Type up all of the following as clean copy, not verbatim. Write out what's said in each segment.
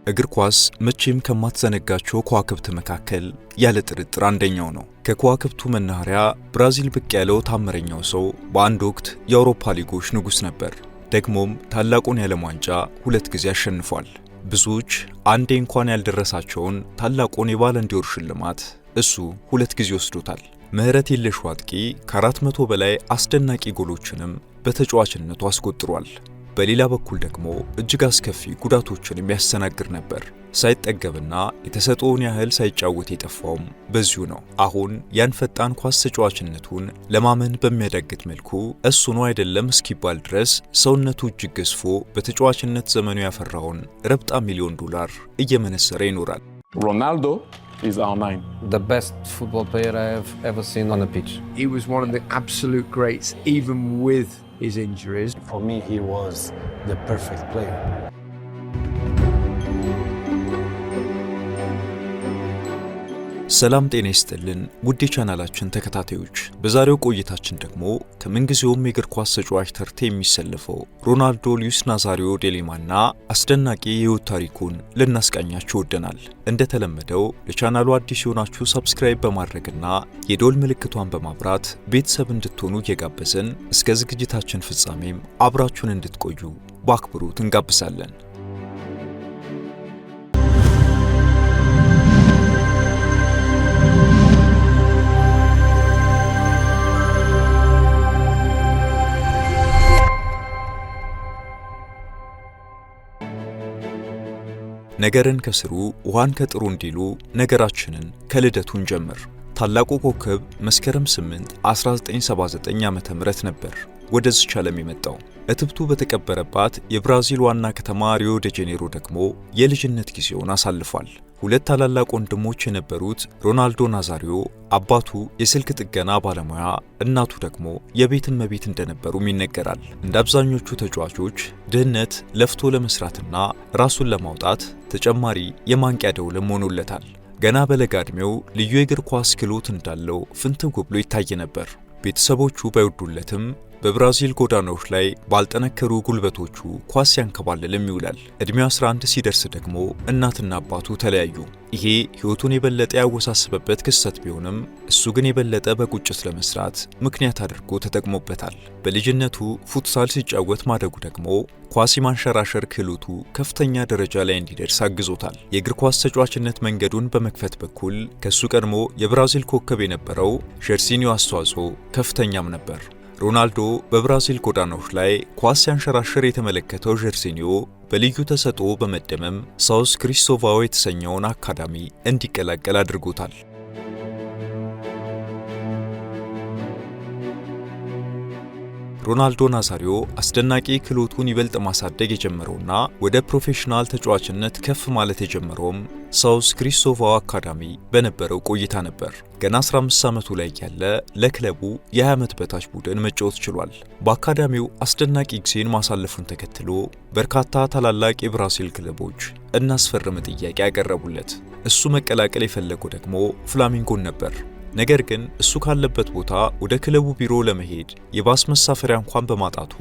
እግር ኳስ መቼም ከማትዘነጋቸው ከዋክብት መካከል ያለ ጥርጥር አንደኛው ነው። ከከዋክብቱ መናኸሪያ ብራዚል ብቅ ያለው ታምረኛው ሰው በአንድ ወቅት የአውሮፓ ሊጎች ንጉሥ ነበር። ደግሞም ታላቁን የዓለም ዋንጫ 2 ጊዜ አሸንፏል። ብዙዎች አንዴ እንኳን ያልደረሳቸውን ታላቁን የባለንዲዮር ሽልማት እሱ 2 ጊዜ ወስዶታል። ምህረት የለሹ አጥቂ ከ400 በላይ አስደናቂ ጎሎችንም በተጫዋችነቱ አስቆጥሯል። በሌላ በኩል ደግሞ እጅግ አስከፊ ጉዳቶችን የሚያስተናግድ ነበር። ሳይጠገብና የተሰጠውን ያህል ሳይጫወት የጠፋውም በዚሁ ነው። አሁን ያን ፈጣን ኳስ ተጫዋችነቱን ለማመን በሚያዳግት መልኩ እሱ ነው አይደለም እስኪባል ድረስ ሰውነቱ እጅግ ገዝፎ በተጫዋችነት ዘመኑ ያፈራውን ረብጣ ሚሊዮን ዶላር እየመነሰረ ይኖራል። Ronaldo is R9. The best football player I have ever seen on the pitch. He was one of the absolute greats, even with his injuries. For me, he was the perfect player. ሰላም ጤና ይስጥልን ውድ የቻናላችን ተከታታዮች፣ በዛሬው ቆይታችን ደግሞ ከምንጊዜውም የእግር ኳስ ተጫዋች ተርታ የሚሰለፈው ሮናልዶ ሉዊስ ናዛሪዮ ዴሊማና አስደናቂ የህይወት ታሪኩን ልናስቃኛችሁ ወደናል። እንደተለመደው ለቻናሉ አዲስ የሆናችሁ ሰብስክራይብ በማድረግና የደወል ምልክቷን በማብራት ቤተሰብ እንድትሆኑ እየጋበዝን እስከ ዝግጅታችን ፍጻሜም አብራችሁን እንድትቆዩ በአክብሮት እንጋብዛለን። ነገርን ከስሩ ውሃን ከጥሩ እንዲሉ ነገራችንን ከልደቱን ጀምር። ታላቁ ኮከብ መስከረም 8 1979 ዓ.ም ነበር ወደዚች ዓለም የመጣው። እትብቱ በተቀበረባት የብራዚል ዋና ከተማ ሪዮ ደ ጄኔሮ ደግሞ የልጅነት ጊዜውን አሳልፏል። 2 ታላላቅ ወንድሞች የነበሩት ሮናልዶ ናዛሪዮ አባቱ የስልክ ጥገና ባለሙያ፣ እናቱ ደግሞ የቤት እመቤት እንደነበሩም ይነገራል። እንደ አብዛኞቹ ተጫዋቾች ድህነት ለፍቶ ለመስራትና ራሱን ለማውጣት ተጨማሪ የማንቂያ ደውልም ሆኖለታል። ገና በለጋ ዕድሜው ልዩ የእግር ኳስ ክህሎት እንዳለው ፍንትው ብሎ ይታይ ነበር። ቤተሰቦቹ ባይወዱለትም በብራዚል ጎዳናዎች ላይ ባልጠነከሩ ጉልበቶቹ ኳስ ያንከባልልም ይውላል። ዕድሜው 11 ሲደርስ ደግሞ እናትና አባቱ ተለያዩ። ይሄ ሕይወቱን የበለጠ ያወሳሰበበት ክስተት ቢሆንም እሱ ግን የበለጠ በቁጭት ለመስራት ምክንያት አድርጎ ተጠቅሞበታል። በልጅነቱ ፉትሳል ሲጫወት ማደጉ ደግሞ ኳስ የማንሸራሸር ክህሎቱ ከፍተኛ ደረጃ ላይ እንዲደርስ አግዞታል። የእግር ኳስ ተጫዋችነት መንገዱን በመክፈት በኩል ከሱ ቀድሞ የብራዚል ኮከብ የነበረው ጀርሲኒዮ አስተዋጽኦ ከፍተኛም ነበር። ሮናልዶ በብራዚል ጎዳናዎች ላይ ኳስ ሲያንሸራሽር የተመለከተው ጀርሲኒዮ በልዩ ተሰጥኦ በመደመም ሳውስ ክሪስቶቫኦ የተሰኘውን አካዳሚ እንዲቀላቀል አድርጎታል። ሮናልዶ ናዛሪዮ አስደናቂ ክህሎቱን ይበልጥ ማሳደግ የጀመረውና ወደ ፕሮፌሽናል ተጫዋችነት ከፍ ማለት የጀመረውም ሳውስ ክሪስቶቫኦ አካዳሚ በነበረው ቆይታ ነበር። ገና 15 ዓመቱ ላይ ያለ ለክለቡ የ20 ዓመት በታች ቡድን መጫወት ችሏል። በአካዳሚው አስደናቂ ጊዜን ማሳለፉን ተከትሎ በርካታ ታላላቅ የብራዚል ክለቦች እናስፈርም ጥያቄ ያቀረቡለት። እሱ መቀላቀል የፈለገው ደግሞ ፍላሚንጎን ነበር። ነገር ግን እሱ ካለበት ቦታ ወደ ክለቡ ቢሮ ለመሄድ የባስ መሳፈሪያ እንኳን በማጣቱ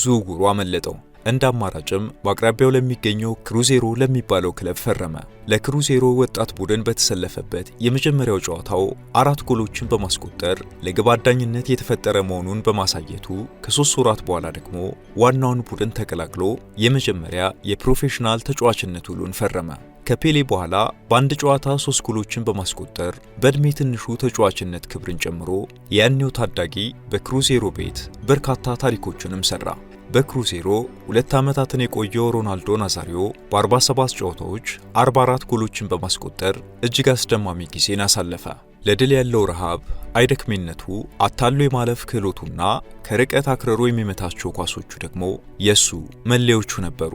ዝውውሩ አመለጠው። እንደ አማራጭም በአቅራቢያው ለሚገኘው ክሩዜሮ ለሚባለው ክለብ ፈረመ። ለክሩዜሮ ወጣት ቡድን በተሰለፈበት የመጀመሪያው ጨዋታው 4 ጎሎችን በማስቆጠር ለግብ አዳኝነት የተፈጠረ መሆኑን በማሳየቱ ከ3 ወራት በኋላ ደግሞ ዋናውን ቡድን ተቀላቅሎ የመጀመሪያ የፕሮፌሽናል ተጫዋችነት ውሉን ፈረመ። ከፔሌ በኋላ በአንድ ጨዋታ 3 ጎሎችን በማስቆጠር በእድሜ ትንሹ ተጫዋችነት ክብርን ጨምሮ ያኔው ታዳጊ በክሩዜሮ ቤት በርካታ ታሪኮችንም ሰራ። በክሩዜሮ 2 ዓመታትን የቆየው ሮናልዶ ናዛሪዮ በ47 ጨዋታዎች 44 ጎሎችን በማስቆጠር እጅግ አስደማሚ ጊዜን አሳለፈ። ለድል ያለው ረሃብ፣ አይደክሜነቱ፣ አታሎ የማለፍ ክህሎቱና ከርቀት አክረሮ የሚመታቸው ኳሶቹ ደግሞ የሱ መለዮቹ ነበሩ።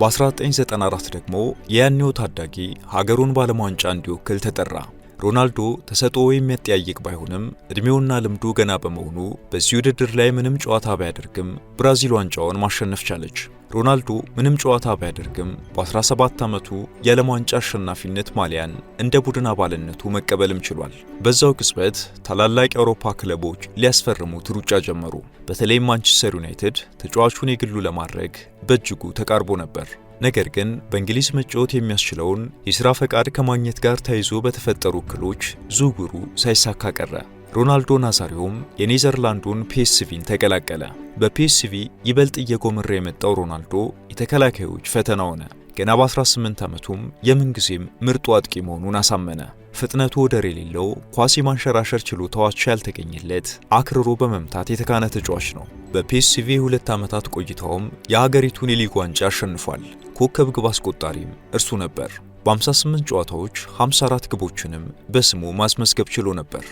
በ1994 ደግሞ የያኔው ታዳጊ ሀገሩን በዓለም ዋንጫ እንዲወክል ተጠራ። ሮናልዶ ተሰጥኦ የሚያጠያይቅ ባይሆንም እድሜውና ልምዱ ገና በመሆኑ በዚህ ውድድር ላይ ምንም ጨዋታ ባያደርግም ብራዚል ዋንጫውን ማሸነፍ ቻለች። ሮናልዶ ምንም ጨዋታ ባያደርግም በ17 ዓመቱ የዓለም ዋንጫ አሸናፊነት ማሊያን እንደ ቡድን አባልነቱ መቀበልም ችሏል። በዛው ቅጽበት ታላላቅ የአውሮፓ ክለቦች ሊያስፈርሙት ሩጫ ጀመሩ። በተለይም ማንቸስተር ዩናይትድ ተጫዋቹን የግሉ ለማድረግ በእጅጉ ተቃርቦ ነበር። ነገር ግን በእንግሊዝ መጫወት የሚያስችለውን የሥራ ፈቃድ ከማግኘት ጋር ተያይዞ በተፈጠሩ እክሎች ዝውውሩ ሳይሳካ ቀረ። ሮናልዶ ናዛሪዮም የኔዘርላንዱን ፒኤስቪን ተቀላቀለ። በፒኤስቪ ይበልጥ እየጎመራ የመጣው ሮናልዶ የተከላካዮች ፈተና ሆነ። ገና በ18 ዓመቱም የምንጊዜም ምርጡ አጥቂ መሆኑን አሳመነ። ፍጥነቱ ወደር የሌለው ኳስ የማንሸራሸር ችሎታዎች ያልተገኘለት አክርሮ በመምታት የተካነ ተጫዋች ነው። በፒኤስቪ 2 ዓመታት ቆይታውም የሀገሪቱን የሊግ ዋንጫ አሸንፏል። ኮከብ ግብ አስቆጣሪም እርሱ ነበር። በ58 ጨዋታዎች 54 ግቦችንም በስሙ ማስመዝገብ ችሎ ነበር።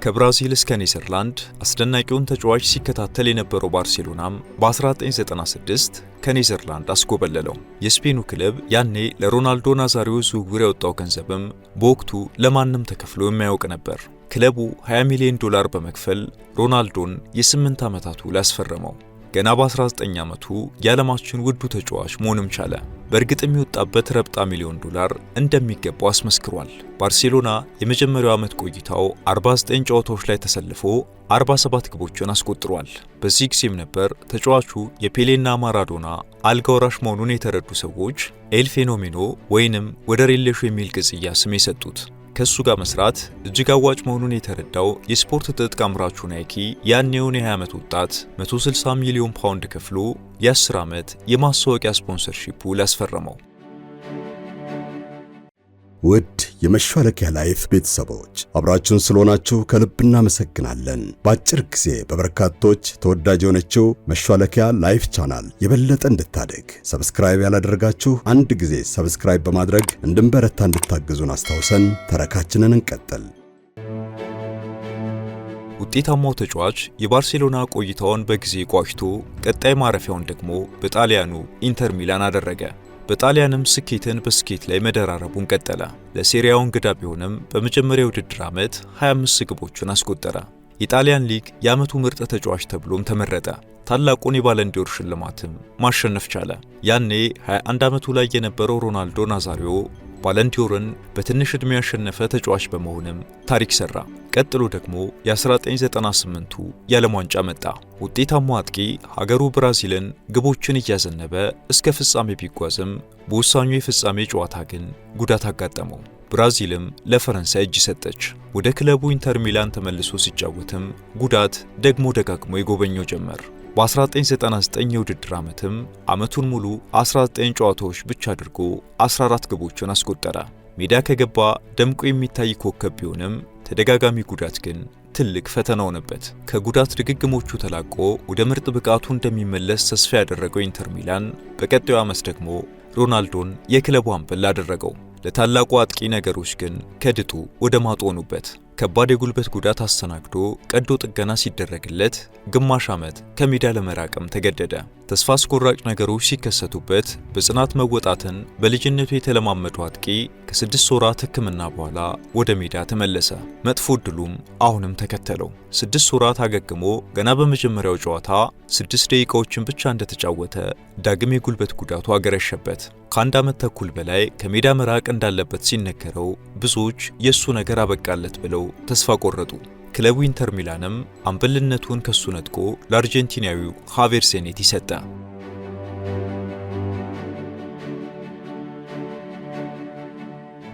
ከብራዚል እስከ ኔዘርላንድ አስደናቂውን ተጫዋች ሲከታተል የነበረው ባርሴሎናም በ1996 ከኔዘርላንድ አስኮበለለው። የስፔኑ ክለብ ያኔ ለሮናልዶ ናዛሪዮ ዝውውር ያወጣው ገንዘብም በወቅቱ ለማንም ተከፍሎ የማያውቅ ነበር። ክለቡ $20 ሚሊዮን በመክፈል ሮናልዶን የ8 ዓመታት ውል አስፈረመው። ገና በ19 ዓመቱ የዓለማችን ውዱ ተጫዋች መሆንም ቻለ። በእርግጥ የሚወጣበት ረብጣ $1 ሚሊዮን እንደሚገባው አስመስክሯል። ባርሴሎና የመጀመሪያው ዓመት ቆይታው 49 ጨዋታዎች ላይ ተሰልፎ 47 ግቦችን አስቆጥሯል። በዚህ ጊዜም ነበር ተጫዋቹ የፔሌና ማራዶና አልጋ ወራሽ መሆኑን የተረዱ ሰዎች ኤል ፌኖሜኖ ወይንም ወደር የለሹ የሚል ቅጽያ ስም የሰጡት። ከሱ ጋር መስራት እጅግ አዋጭ መሆኑን የተረዳው የስፖርት ትጥቅ አምራቹ ናይኪ ያኔውን የ20 ዓመት ወጣት $160 ሚሊዮን ከፍሎ የ10 ዓመት የማስታወቂያ ስፖንሰርሺፕ ውል አስፈረመው። ውድ የመሿለኪያ ላይፍ ቤተሰቦች አብራችሁን ስለሆናችሁ ከልብ እናመሰግናለን። በአጭር ጊዜ በበርካቶች ተወዳጅ የሆነችው መሿለኪያ ላይፍ ቻናል የበለጠ እንድታድግ ሰብስክራይብ ያላደረጋችሁ አንድ ጊዜ ሰብስክራይብ በማድረግ እንድንበረታ እንድታግዙን አስታውሰን ተረካችንን እንቀጥል። ውጤታማው ተጫዋች የባርሴሎና ቆይታውን በጊዜ ቋጭቶ ቀጣይ ማረፊያውን ደግሞ በጣሊያኑ ኢንተር ሚላን አደረገ። በጣሊያንም ስኬትን በስኬት ላይ መደራረቡን ቀጠለ። ለሴሪያው እንግዳ ቢሆንም በመጀመሪያው ውድድር ዓመት 25 ግቦችን አስቆጠረ። የጣሊያን ሊግ የዓመቱ ምርጥ ተጫዋች ተብሎም ተመረጠ። ታላቁን የባለንዲዮር ሽልማትም ማሸነፍ ቻለ። ያኔ 21 ዓመቱ ላይ የነበረው ሮናልዶ ናዛሪዮ ባለንዲዮርን በትንሽ ዕድሜ ያሸነፈ ተጫዋች በመሆንም ታሪክ ሰራ። ቀጥሎ ደግሞ የ1998ቱ የዓለም ዋንጫ መጣ። ውጤታማው አጥቂ ሀገሩ ብራዚልን ግቦችን እያዘነበ እስከ ፍጻሜ ቢጓዝም በወሳኙ የፍጻሜ ጨዋታ ግን ጉዳት አጋጠመው። ብራዚልም ለፈረንሳይ እጅ ሰጠች። ወደ ክለቡ ኢንተር ሚላን ተመልሶ ሲጫወትም ጉዳት ደግሞ ደጋግሞ ይጎበኘው ጀመር። በ1999 የውድድር ዓመትም ዓመቱን ሙሉ 19 ጨዋታዎች ብቻ አድርጎ 14 ግቦችን አስቆጠረ። ሜዳ ከገባ ደምቆ የሚታይ ኮከብ ቢሆንም ተደጋጋሚ ጉዳት ግን ትልቅ ፈተና ሆነበት። ከጉዳት ድግግሞቹ ተላቆ ወደ ምርጥ ብቃቱ እንደሚመለስ ተስፋ ያደረገው ኢንተር ሚላን በቀጣዩ ዓመት ደግሞ ሮናልዶን የክለቡ አምበል አደረገው። ለታላቁ አጥቂ ነገሮች ግን ከድጡ ወደ ማጡ ሆኑበት። ከባድ የጉልበት ጉዳት አስተናግዶ ቀዶ ጥገና ሲደረግለት ግማሽ ዓመት ከሜዳ ለመራቅም ተገደደ። ተስፋ አስቆራጭ ነገሮች ሲከሰቱበት በጽናት መወጣትን በልጅነቱ የተለማመደው አጥቂ ከ6 ወራት ሕክምና በኋላ ወደ ሜዳ ተመለሰ። መጥፎ ዕድሉም አሁንም ተከተለው። 6 ወራት አገግሞ ገና በመጀመሪያው ጨዋታ 6 ደቂቃዎችን ብቻ እንደተጫወተ ዳግም የጉልበት ጉዳቱ አገረሸበት። ከአንድ ዓመት ተኩል በላይ ከሜዳ መራቅ እንዳለበት ሲነገረው ብዙዎች የእሱ ነገር አበቃለት ብለው ተስፋ ቆረጡ። ክለቡ ኢንተር ሚላንም አምበልነቱን ከሱ ነጥቆ ለአርጀንቲናዊው ሃቬር ሴኔቲ ሰጠ።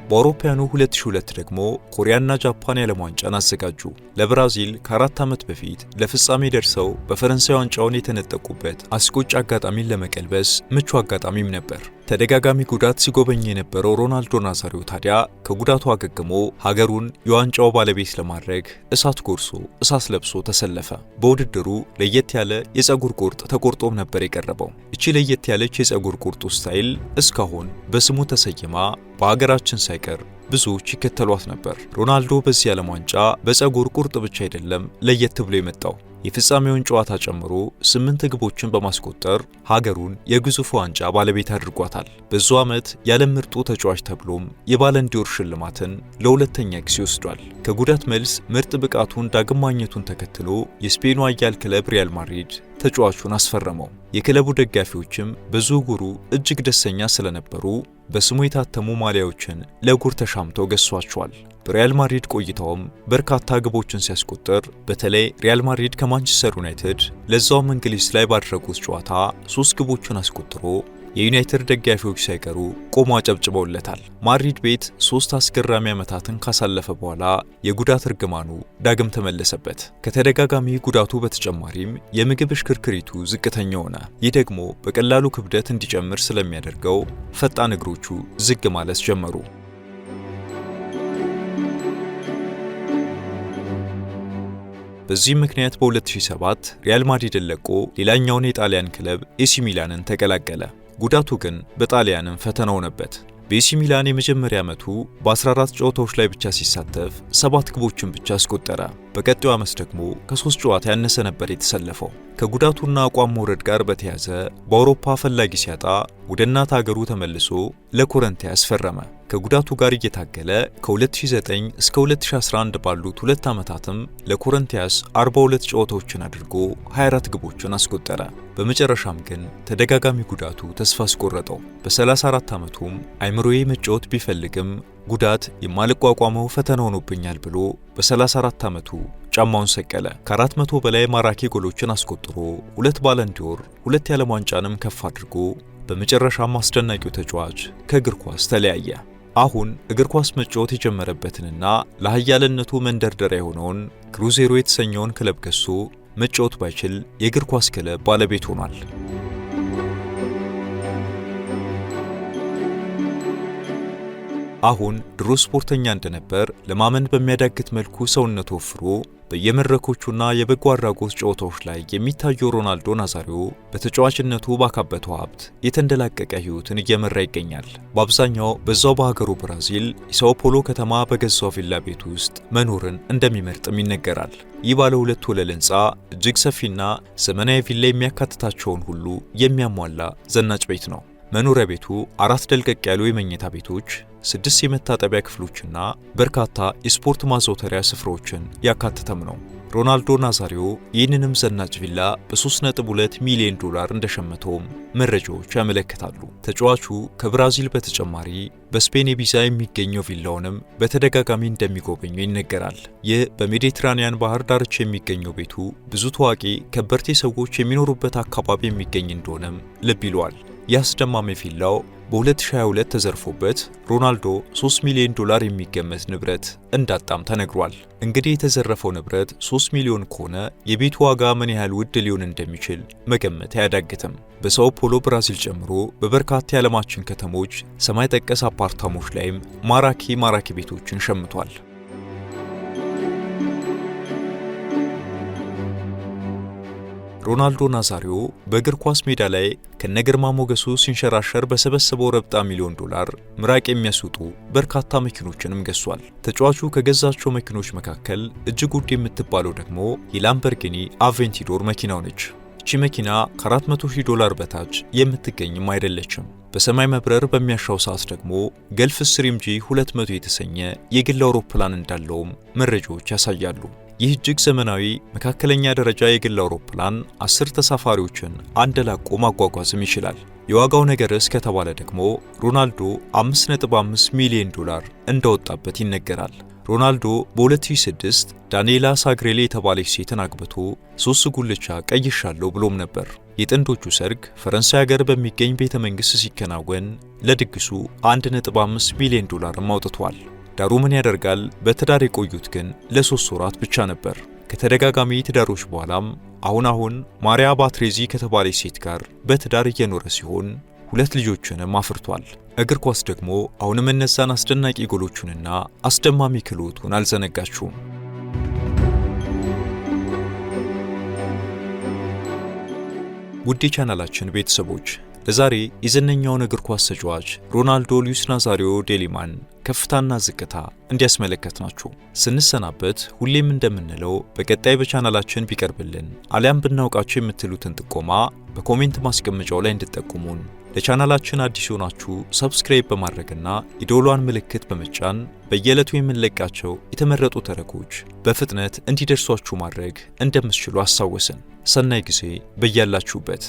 በአውሮፓውያኑ 2002 ደግሞ ኮሪያና ጃፓን የዓለም ዋንጫን አዘጋጁ። ለብራዚል ከ4 ዓመት በፊት ለፍጻሜ ደርሰው በፈረንሳይ ዋንጫውን የተነጠቁበት አስቆጭ አጋጣሚን ለመቀልበስ ምቹ አጋጣሚም ነበር። ተደጋጋሚ ጉዳት ሲጎበኝ የነበረው ሮናልዶ ናዛሪዮ ታዲያ ከጉዳቱ አገግሞ ሀገሩን የዋንጫው ባለቤት ለማድረግ እሳት ጎርሶ እሳት ለብሶ ተሰለፈ። በውድድሩ ለየት ያለ የፀጉር ቁርጥ ተቆርጦም ነበር የቀረበው። እቺ ለየት ያለች የፀጉር ቁርጡ ስታይል እስካሁን በስሙ ተሰይማ በሀገራችን ሳይቀር ብዙዎች ይከተሏት ነበር። ሮናልዶ በዚህ ዓለም ዋንጫ በፀጉር ቁርጥ ብቻ አይደለም ለየት ብሎ የመጣው። የፍጻሜውን ጨዋታ ጨምሮ 8 ግቦችን በማስቆጠር ሀገሩን የግዙፍ ዋንጫ ባለቤት አድርጓታል። በዚሁ ዓመት የዓለም ምርጡ ተጫዋች ተብሎም የባለንዲዮር ሽልማትን ለሁለተኛ ጊዜ ወስዷል። ከጉዳት መልስ ምርጥ ብቃቱን ዳግም ማግኘቱን ተከትሎ የስፔኑ ኃያል ክለብ ሪያል ማድሪድ ተጫዋቹን አስፈረመው። የክለቡ ደጋፊዎችም በዝውውሩ እጅግ ደስተኛ ስለነበሩ በስሙ የታተሙ ማሊያዎችን ለእግር ተሻምተው ገዝቷቸዋል። በሪያል ማድሪድ ቆይታውም በርካታ ግቦችን ሲያስቆጥር በተለይ ሪያል ማድሪድ ከማንቸስተር ዩናይትድ ለዛውም እንግሊዝ ላይ ባደረጉት ጨዋታ 3 ግቦችን አስቆጥሮ የዩናይትድ ደጋፊዎች ሳይቀሩ ቆሞ አጨብጭበውለታል። ማድሪድ ቤት 3 አስገራሚ ዓመታትን ካሳለፈ በኋላ የጉዳት እርግማኑ ዳግም ተመለሰበት። ከተደጋጋሚ ጉዳቱ በተጨማሪም የምግብ እሽክርክሪቱ ዝቅተኛ ሆነ። ይህ ደግሞ በቀላሉ ክብደት እንዲጨምር ስለሚያደርገው ፈጣን እግሮቹ ዝግ ማለት ጀመሩ። በዚህ ምክንያት በ2007 ሪያል ማድሪድን ለቆ ሌላኛውን የጣሊያን ክለብ ኤሲ ሚላንን ተቀላቀለ። ጉዳቱ ግን በጣሊያንም ፈተና ሆነበት። በኤሲ ሚላን የመጀመሪያ ዓመቱ በ14 ጨዋታዎች ላይ ብቻ ሲሳተፍ 7 ግቦችን ብቻ አስቆጠረ። በቀጣዩ ዓመት ደግሞ ከ3 ጨዋታ ያነሰ ነበር የተሰለፈው። ከጉዳቱና አቋም መውረድ ጋር በተያያዘ በአውሮፓ ፈላጊ ሲያጣ ወደ እናት ሀገሩ ተመልሶ ለኮረንቲያስ ፈረመ። ከጉዳቱ ጋር እየታገለ ከ2009 እስከ 2011 ባሉት 2 ዓመታትም ለኮረንቲያስ 42 ጨዋታዎችን አድርጎ 24 ግቦችን አስቆጠረ። በመጨረሻም ግን ተደጋጋሚ ጉዳቱ ተስፋ አስቆረጠው። በ34 ዓመቱም አይምሮዬ መጫወት ቢፈልግም ጉዳት የማልቋቋመው ፈተና ሆኖብኛል ብሎ በ34 ዓመቱ ጫማውን ሰቀለ። ከ400 በላይ ማራኪ ጎሎችን አስቆጥሮ 2 ባለንዲዮር 2 የዓለም ዋንጫንም ከፍ አድርጎ በመጨረሻም አስደናቂው ተጫዋች ከእግር ኳስ ተለያየ። አሁን እግር ኳስ መጫወት የጀመረበትንና ለኃያልነቱ መንደርደሪያ የሆነውን ክሩዜሮ የተሰኘውን ክለብ ገዝቶ መጫወት ባይችል የእግር ኳስ ክለብ ባለቤት ሆኗል። አሁን ድሮ ስፖርተኛ እንደነበር ለማመን በሚያዳግት መልኩ ሰውነቱ ወፍሮ በየመድረኮቹና የበጎ አድራጎት ጨዋታዎች ላይ የሚታየው ሮናልዶ ናዛሪዮ በተጫዋችነቱ ባካበተው ሀብት የተንደላቀቀ ሕይወትን እየመራ ይገኛል። በአብዛኛው በዛው በሀገሩ ብራዚል የሳኦ ፖሎ ከተማ በገዛው ቪላ ቤት ውስጥ መኖርን እንደሚመርጥም ይነገራል። ይህ ባለ 2 ወለል ሕንፃ እጅግ ሰፊና ዘመናዊ ቪላ የሚያካትታቸውን ሁሉ የሚያሟላ ዘናጭ ቤት ነው። መኖሪያ ቤቱ 4 ደልቀቅ ያሉ የመኝታ ቤቶች፣ 6 የመታጠቢያ ክፍሎችና በርካታ የስፖርት ማዘውተሪያ ስፍራዎችን ያካተተም ነው። ሮናልዶ ናዛሪዮ ይህንንም ዘናጭ ቪላ በ3.2 ሚሊዮን ዶላር እንደሸመተውም መረጃዎች ያመለክታሉ። ተጫዋቹ ከብራዚል በተጨማሪ በስፔን የቢዛ የሚገኘው ቪላውንም በተደጋጋሚ እንደሚጎበኘው ይነገራል። ይህ በሜዲትራኒያን ባህር ዳርቻ የሚገኘው ቤቱ ብዙ ታዋቂ ከበርቴ ሰዎች የሚኖሩበት አካባቢ የሚገኝ እንደሆነም ልብ ይለዋል። ያስደማሚ ቪላው በ2022 ተዘርፎበት ሮናልዶ 3 ሚሊዮን ዶላር የሚገመት ንብረት እንዳጣም ተነግሯል። እንግዲህ የተዘረፈው ንብረት 3 ሚሊዮን ከሆነ የቤቱ ዋጋ ምን ያህል ውድ ሊሆን እንደሚችል መገመት አያዳግትም። በሳኦ ፖሎ ብራዚል ጨምሮ በበርካታ የዓለማችን ከተሞች ሰማይ ጠቀስ አፓርታሞች ላይም ማራኪ ቤቶችን ሸምቷል። ሮናልዶ ናዛሪዮ በእግር ኳስ ሜዳ ላይ ከነግርማ ሞገሱ ሲንሸራሸር በሰበሰበው ረብጣ ሚሊዮን ዶላር ምራቅ የሚያስወጡ በርካታ መኪኖችንም ገዝቷል። ተጫዋቹ ከገዛቸው መኪኖች መካከል እጅግ ውድ የምትባለው ደግሞ የላምበርጊኒ አቬንቲዶር መኪናው ነች። እቺ መኪና ከ400,000 ዶላር በታች የምትገኝም አይደለችም። በሰማይ መብረር በሚያሻው ሰዓት ደግሞ ገልፍ ስትሪም G200 የተሰኘ የግል አውሮፕላን እንዳለውም መረጃዎች ያሳያሉ። ይህ እጅግ ዘመናዊ መካከለኛ ደረጃ የግል አውሮፕላን 10 ተሳፋሪዎችን አንደላቆ ማጓጓዝም ይችላል። የዋጋው ነገርስ ከተባለ ደግሞ ሮናልዶ 5.5 ሚሊዮን ዶላር እንደወጣበት ይነገራል። ሮናልዶ በ2006 ዳንኤላ ሳግሬሌ የተባለች ሴትን አግብቶ 3 ጉልቻ ቀይሻለሁ ብሎም ነበር። የጥንዶቹ ሰርግ ፈረንሳይ ሀገር በሚገኝ ቤተ መንግሥት ሲከናወን ለድግሱ 1.5 ሚሊዮን ዶላርም አውጥቷል። ዳሩ ምን ያደርጋል፣ በትዳር የቆዩት ግን ለ3 ወራት ብቻ ነበር። ከተደጋጋሚ ትዳሮች በኋላም አሁን ማሪያ ባትሬዚ ከተባለች ሴት ጋር በትዳር እየኖረ ሲሆን 2 ልጆችንም አፍርቷል። እግር ኳስ ደግሞ አሁንም እነዛን አስደናቂ ጎሎቹንና አስደማሚ ክህሎቱን አልዘነጋችውም። ውድ የቻናላችን ቤተሰቦች ለዛሬ የዝነኛውን እግር ኳስ ተጫዋች ሮናልዶ ሉዊስ ናዛሪዮ ዴሊማን ከፍታና ዝቅታ እንዲያስመለከትናችሁ ስንሰናበት ሁሌም እንደምንለው በቀጣይ በቻናላችን ቢቀርብልን አሊያም ብናውቃችሁ የምትሉትን ጥቆማ በኮሜንት ማስቀመጫው ላይ እንድትጠቁሙን፣ ለቻናላችን አዲስ ሆናችሁ ሰብስክራይብ በማድረግና የደወሏን ምልክት በመጫን በየዕለቱ የምንለቃቸው የተመረጡ ተረኮች በፍጥነት እንዲደርሷችሁ ማድረግ እንደምትችሉ አስታወስን። ሰናይ ጊዜ በያላችሁበት።